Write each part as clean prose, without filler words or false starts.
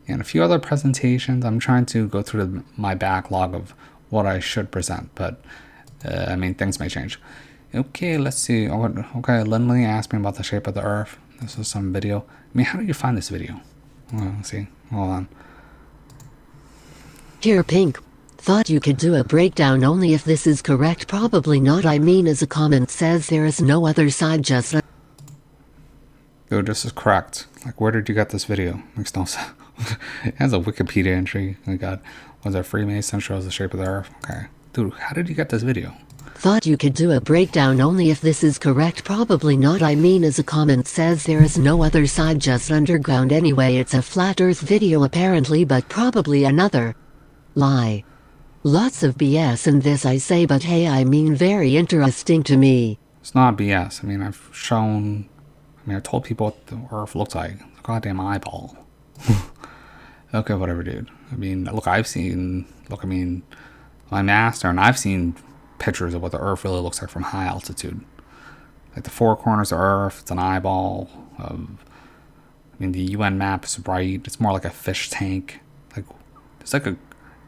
and a few other presentations. I'm trying to go through my backlog of what I should present, but I mean, things may change. Okay, let's see. Okay, Lindley asked me about the shape of the Earth. This is some video. I mean, how did you find this video? Well, let's see. Hold on. Here, Pink. Thought you could do a breakdown only if this is correct. Probably not. I mean, as a comment says, there is no other side, just Dude, this is correct. Like, where did you get this video? Makes no sense. It has a Wikipedia entry. Oh my god. Was it Freemason shows the shape of the Earth? Okay. Dude, how did you get this video? Thought you could do a breakdown only if this is correct. Probably not. I mean, as a comment says, there is no other side, just underground. Anyway, it's a flat Earth video apparently, but probably another lie. Lots of BS in this, I say, but hey, I mean, very interesting to me. It's not BS. I mean, I told people what the Earth looks like. It's a goddamn eyeball. Okay, whatever, dude. I mean, look, I mean, my master, and I've seen pictures of what the Earth really looks like from high altitude. Like the four corners of Earth, it's an eyeball. I mean, the UN map is right. It's more like a fish tank. Like, it's like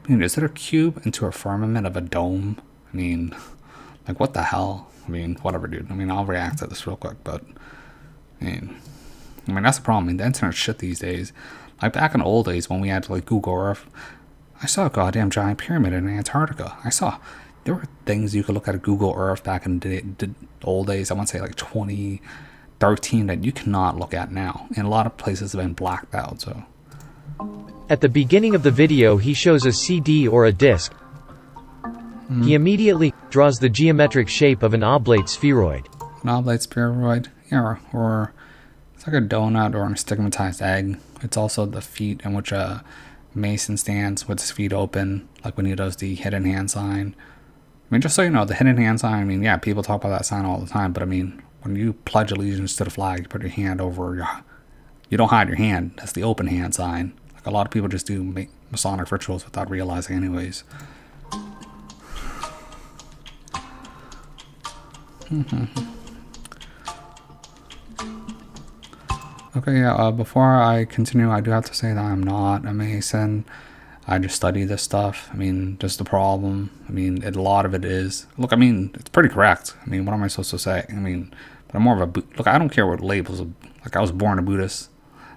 is it a cube into a firmament of a dome? I mean, like, what the hell? I mean, whatever, dude. I mean, I'll react to this real quick, but I mean, that's the problem. I mean, the internet's shit these days. Like, back in the old days when we had to, like, Google Earth, I saw a goddamn giant pyramid in Antarctica. There were things you could look at Google Earth back in the old days, I want to say like 2013, that you cannot look at now. And a lot of places have been blacked out, so. At the beginning of the video he shows a CD or a disc. He immediately draws the geometric shape of an oblate spheroid. An oblate spheroid, yeah, or it's like a donut or an astigmatized egg. It's also the feet in which a Mason stands with his feet open, like when he does the hidden hand sign. I mean, just so you know, the hidden hand sign, I mean, yeah, people talk about that sign all the time, but I mean, when you pledge allegiance to the flag, you put your hand over you don't hide your hand. That's the open hand sign. Like, a lot of people just do Masonic rituals without realizing anyways. Okay, yeah, before I continue, I do have to say that I'm not a Mason. I just study this stuff. I mean, just the problem. I mean, a lot of it is. Look, I mean, it's pretty correct. I mean, what am I supposed to say? I mean, but I'm more of a... Look, I don't care what labels... Like, I was born a Buddhist.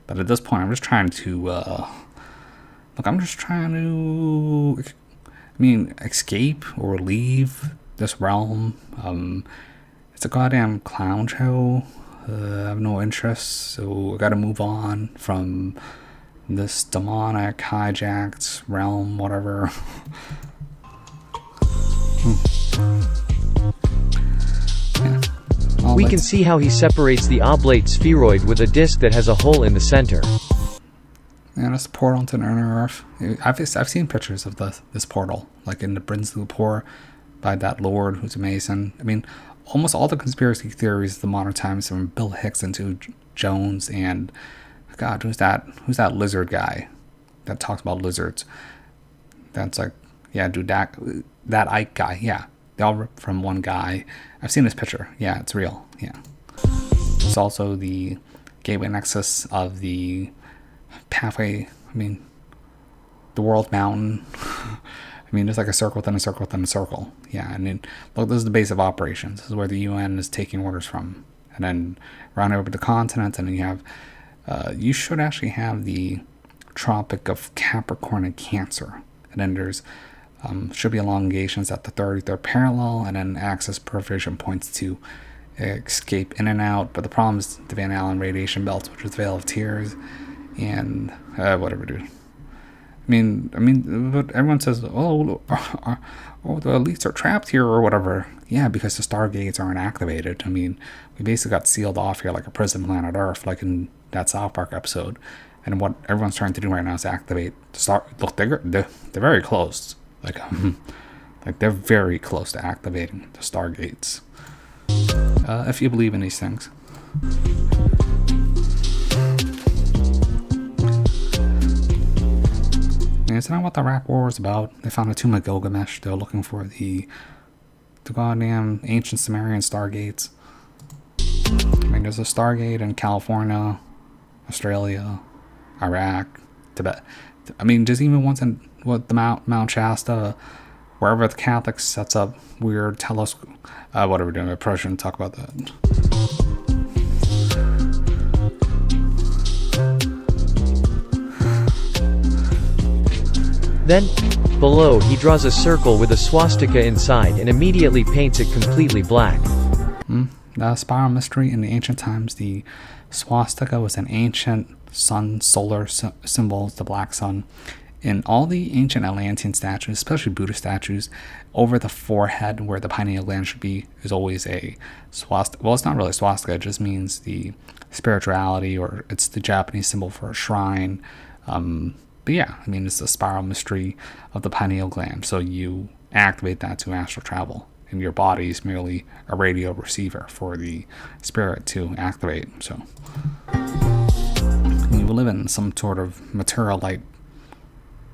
But at this point, I'm just trying to... Look, I'm just trying to... I mean, escape or leave this realm. It's a goddamn clown show. I have no interest, so I gotta move on from this demonic, hijacked realm, whatever. Yeah. We can see how he separates the oblate spheroid with a disc that has a hole in the center. Yeah, that's the portal into the inner Earth. I've seen pictures of this portal, like in the Brinsley Pour by that lord who's a Mason. I mean, almost all the conspiracy theories of the modern times, from Bill Hicks into Jones and God, who's that lizard guy that talks about lizards? That's like, yeah, dude, that Ike guy, yeah, they all ripped from one guy. I've seen this picture. Yeah, it's real. Yeah, it's also the gateway nexus of the pathway. I mean, the world mountain. I mean, it's like a circle within a circle within a circle. Yeah, I mean, look, this is the base of operations. This is where the UN is taking orders from. And then round over the continent, and then you have, you should actually have the Tropic of Capricorn and Cancer. And then there's, should be elongations at the 33rd parallel, and then axis perforation points to escape in and out. But the problem is the Van Allen radiation belts, which is the Veil of Tears, and whatever, dude. I mean, but everyone says, oh, the elites are trapped here or whatever. Yeah, because the stargates aren't activated. I mean, we basically got sealed off here like a prison planet Earth, like in that South Park episode. And what everyone's trying to do right now is activate the star. Look, they're very close. Like they're very close to activating the stargates. If you believe in these things. Is that what the rap war was about? They found a tomb of Gilgamesh. They were looking for the goddamn ancient Sumerian stargates. I mean, there's a stargate in California, Australia, Iraq, Tibet. I mean, just even once in what the Mount Shasta, wherever the Catholics sets up weird telescope. What are we doing? I probably shouldn't talk about that. Then, below he draws a circle with a swastika inside and immediately paints it completely black. The spiral mystery in the ancient times, the swastika was an ancient sun solar symbol, the black sun. In all the ancient Atlantean statues, especially Buddhist statues, over the forehead where the pineal gland should be is always a swastika. Well, it's not really a swastika, it just means the spirituality, or it's the Japanese symbol for a shrine. But yeah, I mean, it's the spiral mystery of the pineal gland. So you activate that to astral travel, and your body is merely a radio receiver for the spirit to activate. So we live in some sort of material light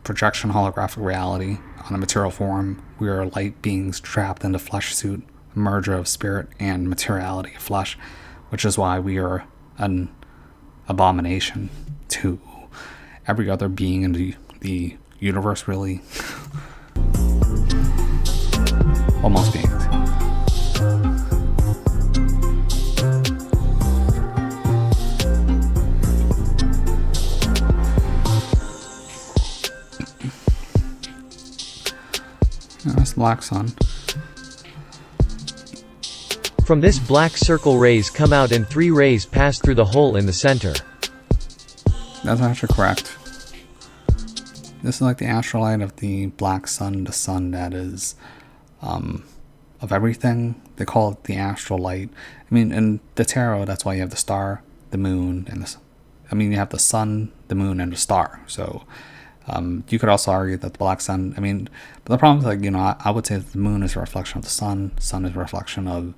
projection holographic reality on a material form. We are light beings trapped in the flesh suit, a merger of spirit and materiality of flesh, which is why we are an abomination to every other being in the universe, really. Well, most beings. That's the black sun. From this black circle rays come out and 3 rays pass through the hole in the center. That's actually correct. This is like the astral light of the black sun, the sun that is of everything. They call it the astral light. I mean, in the tarot, that's why you have the star, the moon, and you have the sun, the moon, and the star. So you could also argue that the black sun, but the problem is, like, I would say that the moon is a reflection of the sun is a reflection of,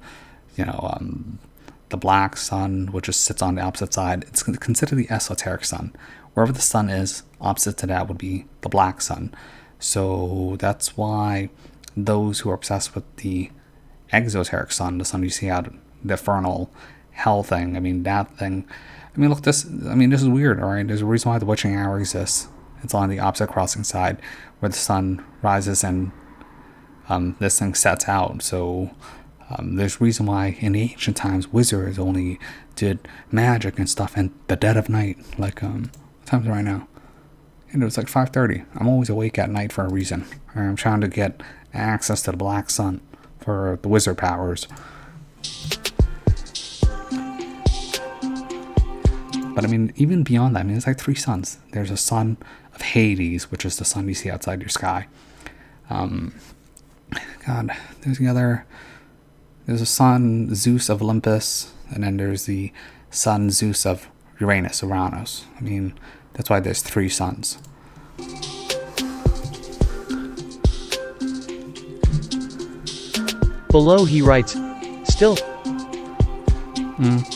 the black sun, which just sits on the opposite side. It's considered the esoteric sun. Wherever the sun is, opposite to that would be the black sun. So that's why those who are obsessed with the exoteric sun, the sun you see out, the infernal hell thing, look, this is weird, all right? There's a reason why the witching hour exists. It's on the opposite crossing side where the sun rises and this thing sets out. So there's a reason why in the ancient times wizards only did magic and stuff in the dead of night. Like, what time is it right now? And it was like 5:30. I'm always awake at night for a reason. I'm trying to get access to the black sun for the wizard powers. But even beyond that, it's like 3 suns. There's a sun of Hades, which is the sun you see outside your sky. There's a sun, Zeus of Olympus, and then there's the sun, Zeus of Uranus. That's why there's 3 suns. Below he writes, still,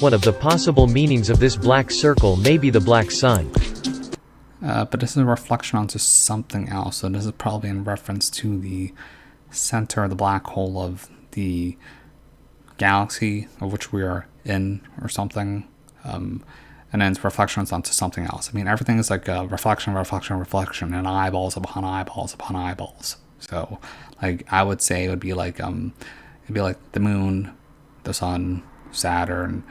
one of the possible meanings of this black circle may be the black sun. But this is a reflection onto something else. So this is probably in reference to the center of the black hole of the galaxy of which we are in, or something. And then it's reflections onto something else. Everything is like a reflection, and eyeballs upon eyeballs upon eyeballs. So, like, I would say it would be like the moon, the sun, Saturn,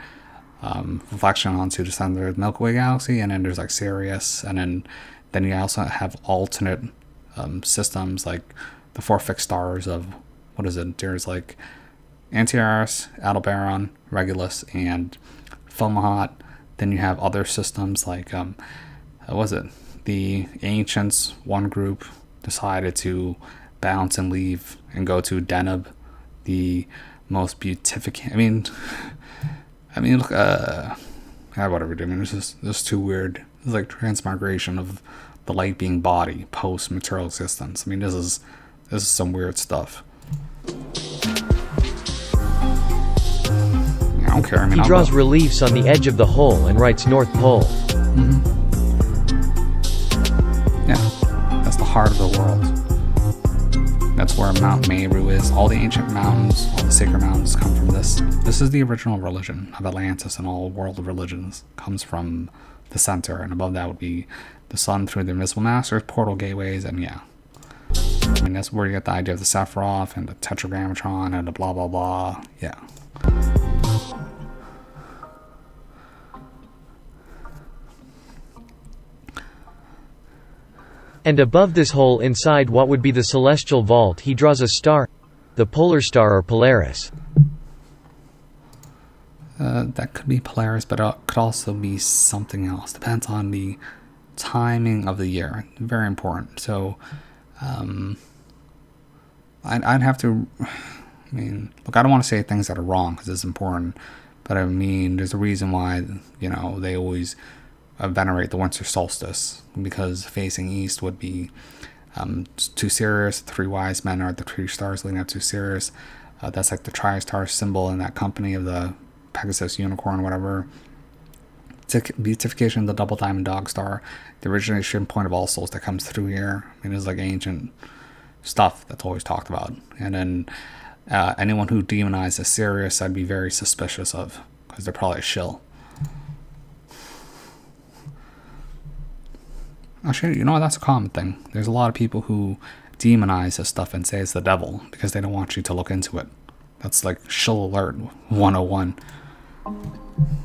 reflection onto the center of the Milky Way galaxy, and then there's like Sirius, and then you also have alternate systems, like the 4 fixed stars of, there's like Antares, Aldebaran, Regulus, and Fomalhaut. Then you have other systems like the ancients, one group decided to bounce and leave and go to Deneb, the most beatific. Look, whatever, dude. This is too weird. It's like transmigration of the light being body post material existence. This is some weird stuff. I don't care. He draws reliefs on the edge of the hole and writes North Pole. Yeah, that's the heart of the world. That's where Mount Meru is. All the ancient mountains, all the sacred mountains come from this. This is the original religion of Atlantis, and all world religions comes from the center, and above that would be the sun through the invisible masters, portal gateways, and yeah. I mean, that's where you get the idea of the Sephiroth and the Tetragrammatron and the blah blah blah. Yeah. And above this hole inside what would be the celestial vault he draws a star, the polar star or Polaris. That could be Polaris, but it could also be something else. Depends on the timing of the year. Very important. So I'd have to, I mean, look, I don't want to say things that are wrong because it's important, but I mean, there's a reason why, you know, they always venerate the winter solstice, because facing east would be to Sirius. The three wise men are the three stars leading up to Sirius. That's like the tri-star symbol in that company of the Pegasus unicorn, whatever. Beatification of the double diamond dog star, the origination point of all souls that comes through here. I mean, it's like ancient stuff that's always talked about. And then anyone who demonizes Sirius, I'd be very suspicious of, because they're probably a shill. Actually, you know, that's a common thing. There's a lot of people who demonize this stuff and say it's the devil because they don't want you to look into it. That's like shill alert 101.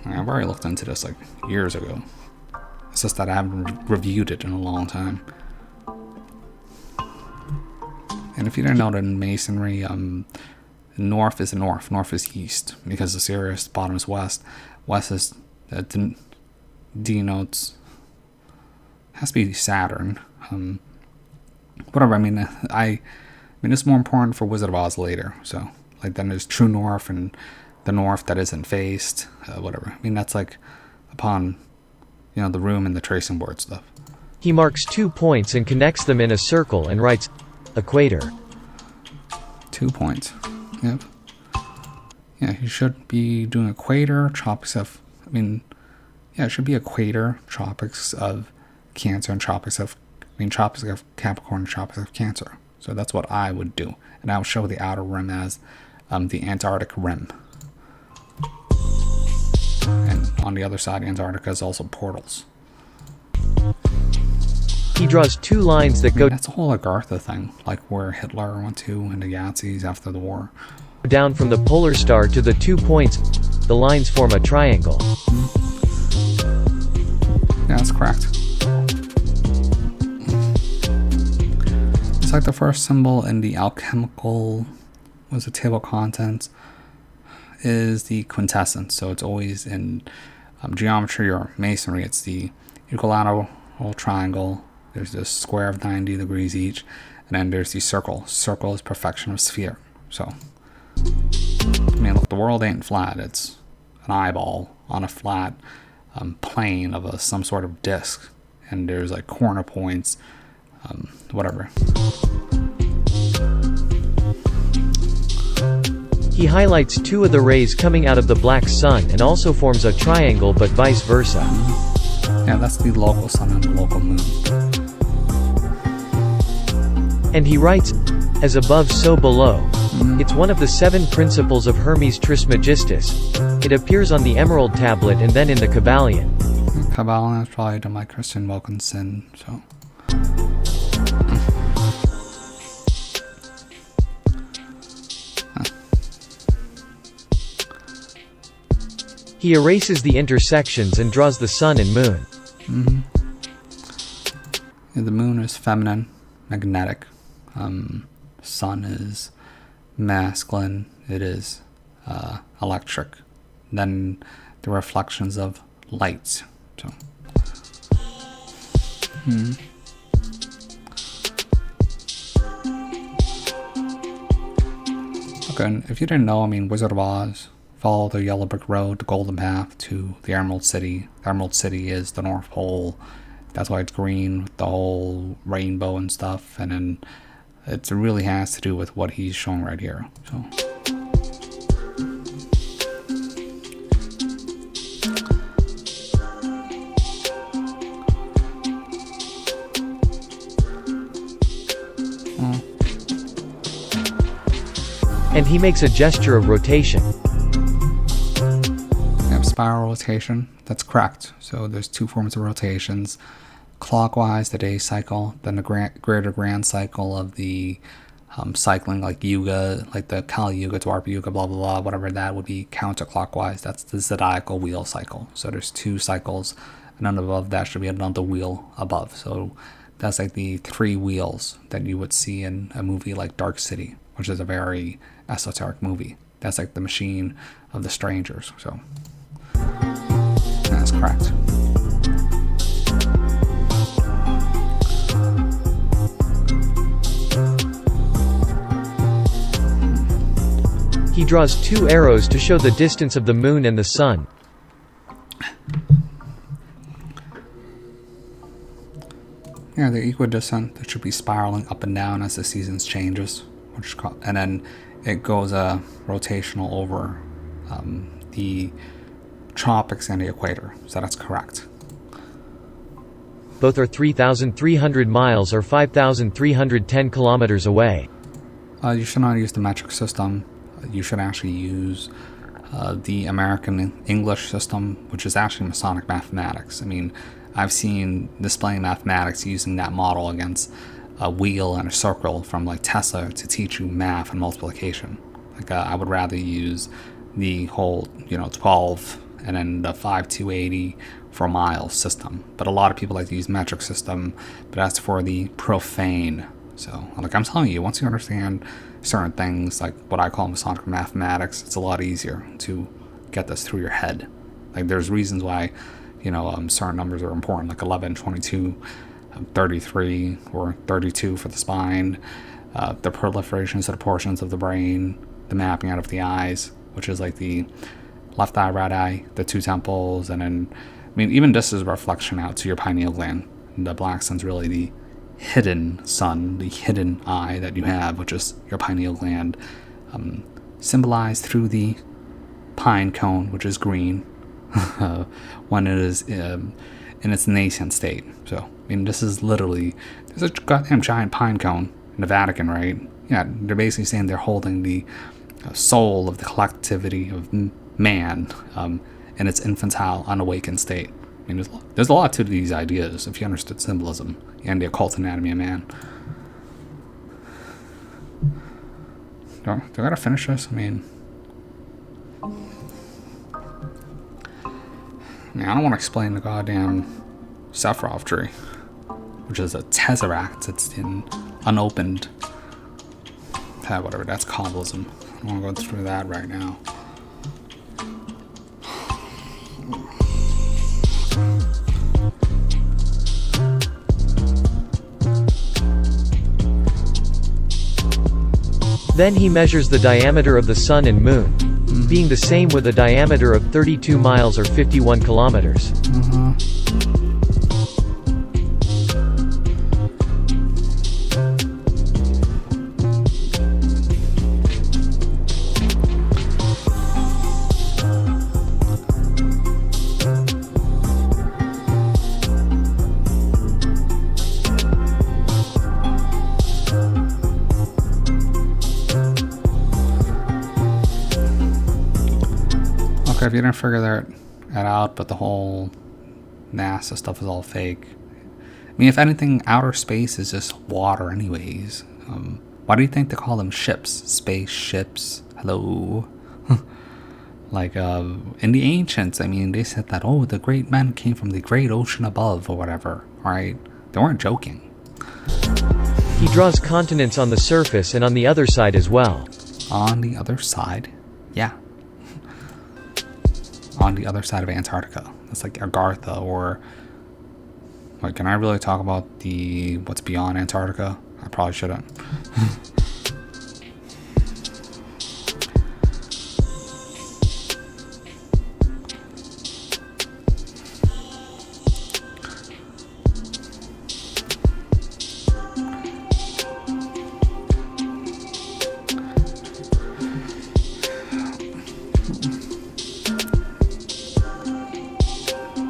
I've already looked into this like years ago. It's just that I haven't reviewed it in a long time. And if you didn't know that in Masonry, north is north, north is east, because the Sirius, bottom is west. West is denotes, has to be Saturn. Whatever. I mean, it's more important for Wizard of Oz later. So, like, then there's true north and the north that isn't faced. Whatever. I mean, that's like upon, you know, the room and the tracing board stuff. He marks 2 points and connects them in a circle and writes equator. 2 points. Yep. Yeah, you should be doing equator, tropics of, I mean, yeah, it should be equator, tropics of Cancer, and tropics of Capricorn, and tropics of Cancer. So that's what I would do. And I would show the outer rim as the Antarctic rim. And on the other side, Antarctica is also portals. He draws 2 lines that go that's a whole Agartha thing, like where Hitler went to and the Yazidis after the war. Down from the polar star to the 2 points. The lines form a triangle. Yeah, that's correct. It's like the first symbol in the alchemical, was the table of contents, is the quintessence. So it's always in geometry or masonry, it's the equilateral triangle. There's this square of 90 degrees each, and then there's the circle. Circle is perfection of sphere. So, I mean, look, the world ain't flat. It's an eyeball on a flat plane of some sort of disc, and there's like corner points, whatever. He highlights 2 of the rays coming out of the black sun and also forms a triangle, but vice versa. Yeah, that's the local sun and the local moon. And he writes, as above so below. It's one of the 7 principles of Hermes Trismegistus. It appears on the Emerald Tablet and then in the Kabbalion. Kabbalion is probably done by Christian Wilkinson, so. He erases the intersections and draws the sun and moon. Yeah, the moon is feminine, magnetic. Sun is masculine. It is electric. Then the reflections of light. So. Okay, and if you didn't know, I mean, Wizard of Oz, follow the yellow brick road, the golden path to the Emerald City. The Emerald City is the North Pole. That's why it's green with the whole rainbow and stuff. And then it really has to do with what he's showing right here. So. And he makes a gesture of rotation. spiral rotation. That's correct. So there's two forms of rotations. Clockwise, the day cycle, then the greater grand cycle of the cycling, like Yuga, like the Kali Yuga, Dwapara Yuga, blah, blah, blah, whatever that would be counterclockwise. That's the zodiacal wheel cycle. So there's two cycles, and then above that should be another wheel above. So that's like the three wheels that you would see in a movie like Dark City, which is a very esoteric movie. That's like the machine of the strangers. So that's correct. He draws two arrows to show the distance of the moon and the sun. Yeah, the equidistant, that should be spiraling up and down as the seasons changes, which is called, and then it goes rotational over the tropics and the equator. So that's correct. Both are 3,300 miles or 5,310 kilometers away. You should not use the metric system. You should actually use the American English system, which is actually Masonic mathematics. I mean, I've seen displaying mathematics using that model against a wheel and a circle from like Tesla to teach you math and multiplication. Like I would rather use the whole 12 and then the 5280 for miles system. But a lot of people like to use metric system, but that's for the profane. So like I'm telling you, once you understand certain things like what I call Masonic mathematics, it's a lot easier to get this through your head. Like there's reasons why certain numbers are important, like 11, 22, 33, or 32 for the spine, the proliferations of the portions of the brain, the mapping out of the eyes, which is like the left eye, right eye, the two temples, and then, I mean, even this is a reflection out to your pineal gland. And the black sun's really the hidden sun, the hidden eye that you have, which is your pineal gland, symbolized through the pine cone, which is green, when it is in its nascent state. So, I mean, this is literally, there's a goddamn giant pine cone in the Vatican, right? Yeah, they're basically saying they're holding the soul of the collectivity of man in its infantile, unawakened state. I mean, there's a lot to these ideas if you understood symbolism and the occult anatomy of man. Do I gotta finish this? I mean, I don't want to explain the goddamn Sephiroth tree, which is a tesseract. It's in unopened. Whatever, that's Kabbalism. I don't want to go through that right now. Then he measures the diameter of the sun and moon, being the same with a diameter of 32 miles or 51 kilometers. If you didn't figure that out, but the whole NASA stuff is all fake. I mean, if anything, outer space is just water anyways. Why do you think they call them ships? Spaceships? Hello? Like, in the ancients, I mean, they said that, the great men came from the great ocean above, or whatever, right? They weren't joking. He draws continents on the surface and on the other side as well. On the other side? Yeah. On the other side of Antarctica. That's like Agartha, or like, can I really talk about what's beyond Antarctica? I probably shouldn't.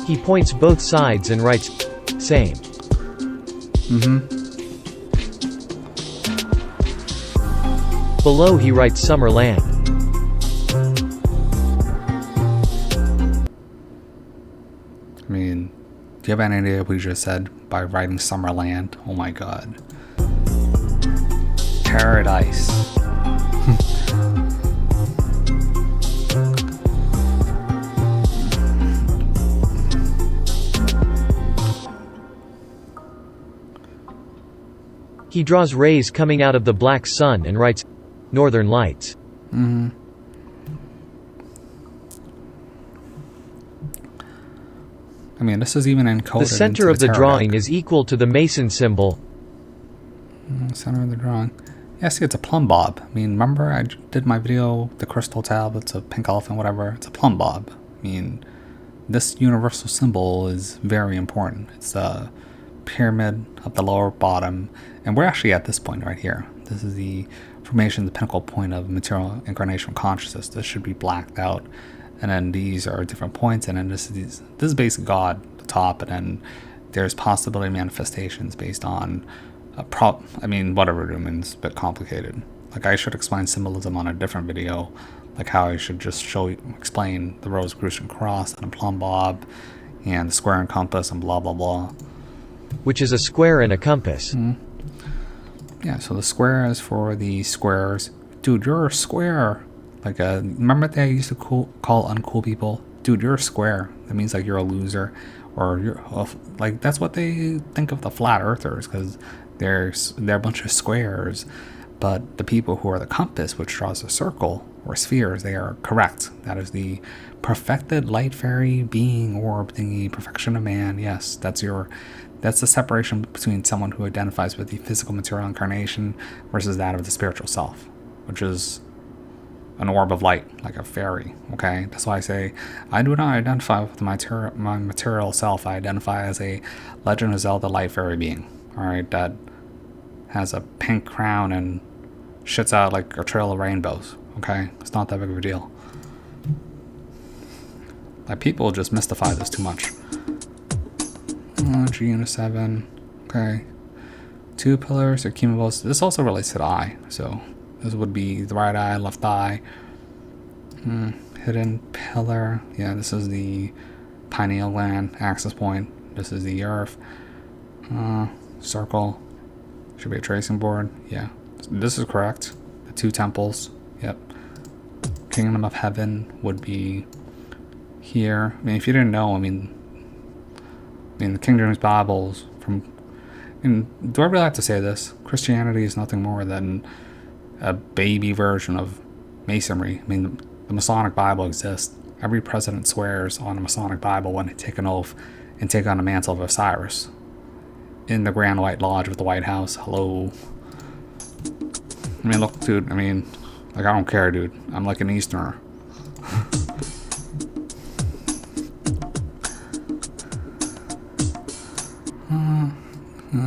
He points both sides and writes, same. Below he writes Summerland. you have any idea what we just said by writing Summerland? Oh my god. Paradise. He draws rays coming out of the black sun and writes, Northern Lights. Mm-hmm. I mean, this is even encoded. The center of the drawing is equal to the Mason symbol. Center of the drawing. Yeah, see, it's a plumb bob. I mean, remember I did my video, the crystal tablets of pink elephant, whatever. It's a plumb bob. I mean, this universal symbol is very important. It's a pyramid at the lower bottom, and we're actually at this point right here. This is the formation, the pinnacle point of material incarnation consciousness. This should be blacked out, and then these are different points, and then this is basically God, the top, and then there's possibility manifestations based on I mean, whatever it means, a bit complicated. Like, I should explain symbolism on a different video, like how I should just explain the Rosicrucian cross and a plumb bob and the square and compass and blah blah blah. Which is a square and a compass. Mm-hmm. Yeah, so the square is for the squares. Dude, you're a square. Like, remember that I used to call uncool people? Dude, you're a square. That means like you're a loser, or you're like, that's what they think of the flat earthers, because they're a bunch of squares. But the people who are the compass, which draws a circle or spheres, they are correct. That is the perfected light fairy being orb thingy, perfection of man. Yes, that's the separation between someone who identifies with the physical material incarnation versus that of the spiritual self, which is an orb of light, like a fairy. Okay, that's why I say I do not identify with my material self. I identify as a Legend of Zelda light fairy being. All right, that has a pink crown and shits out like a trail of rainbows. Okay, it's not that big of a deal. Like, people just mystify this too much. G unit 7. Okay, 2 pillars or cumulus. This also relates to the eye, so this would be the right eye, left eye. Hidden pillar. Yeah, this is the pineal gland access point. This is the earth. Circle. Should be a tracing board. Yeah, this is correct. The 2 temples. Yep. Kingdom of Heaven would be here. I mean, if you didn't know, I mean the King James Bibles from. Do I really have to say this? Christianity is nothing more than a baby version of Masonry. I mean, the Masonic Bible exists. Every president swears on a Masonic Bible when they take an oath and take on the mantle of Osiris in the Grand White Lodge with the White House. Hello. I mean, look, dude. I mean, like, I don't care, dude. I'm like an Easterner.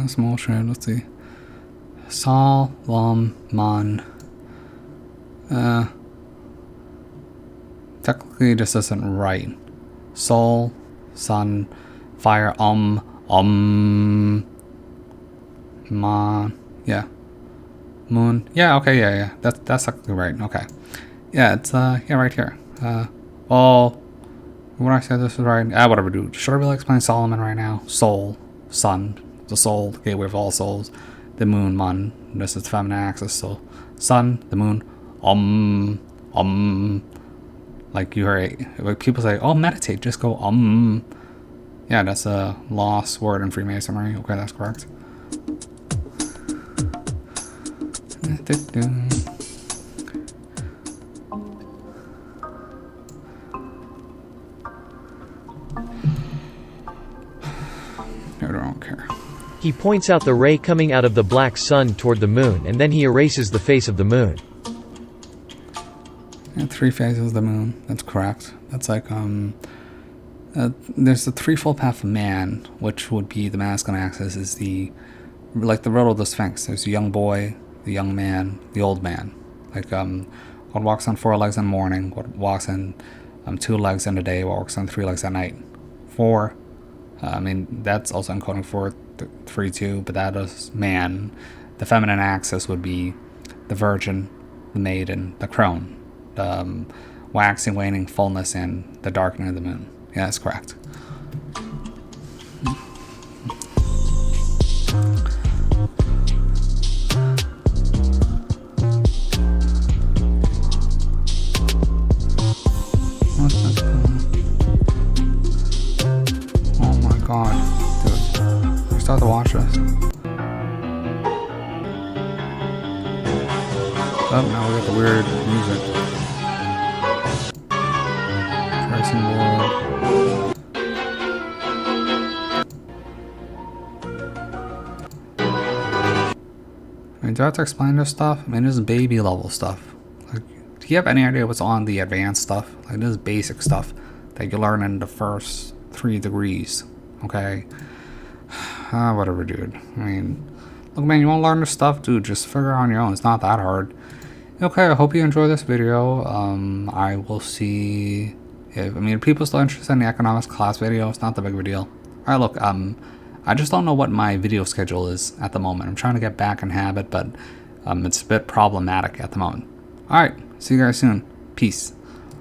Small shade. Let's see. Solomon. Technically, this isn't right. Sol, sun, fire. Man. Yeah. Moon. Yeah. Okay. Yeah. That's technically right. Okay. Yeah. It's yeah, right here. When I said this is right. Whatever, dude. Should I really explain Solomon right now? Soul, sun, the soul, the gateway of all souls. The moon, man. This is the feminine axis. So, sun, the moon. Like, you heard, like, people say, oh, meditate, just go Yeah, that's a lost word in Freemasonry. Okay, that's correct. I don't care. He points out the ray coming out of the black sun toward the moon, and then he erases the face of the moon. Yeah, 3 phases of the moon. That's correct. That's like, there's the threefold path of man, which would be the masculine axis, is like the road of the Sphinx. There's the young boy, the young man, the old man. Like, what walks on 4 legs in the morning, what walks on 2 legs in the day, what walks on 3 legs at night. 4, I mean, that's also encoding for 3, 2, but that is man. The feminine axis would be the virgin, the maiden, the crone, the waxing, waning, fullness, and the darkening of the moon. Yeah, that's correct. Oh, now we got the weird music. Pricing board. I mean, do I have to explain this stuff? I mean, this is baby level stuff. Like, do you have any idea what's on the advanced stuff? Like, this is basic stuff that you learn in the first 3 degrees. Okay? Whatever, dude. I mean, look, man, you want to learn this stuff? Dude, just figure it out on your own. It's not that hard. Okay, I hope you enjoy this video. I will see if, I mean, if people still interested in the economics class video, it's not that big of a deal. Alright, look, I just don't know what my video schedule is at the moment. I'm trying to get back in habit, but it's a bit problematic at the moment. Alright, see you guys soon. Peace.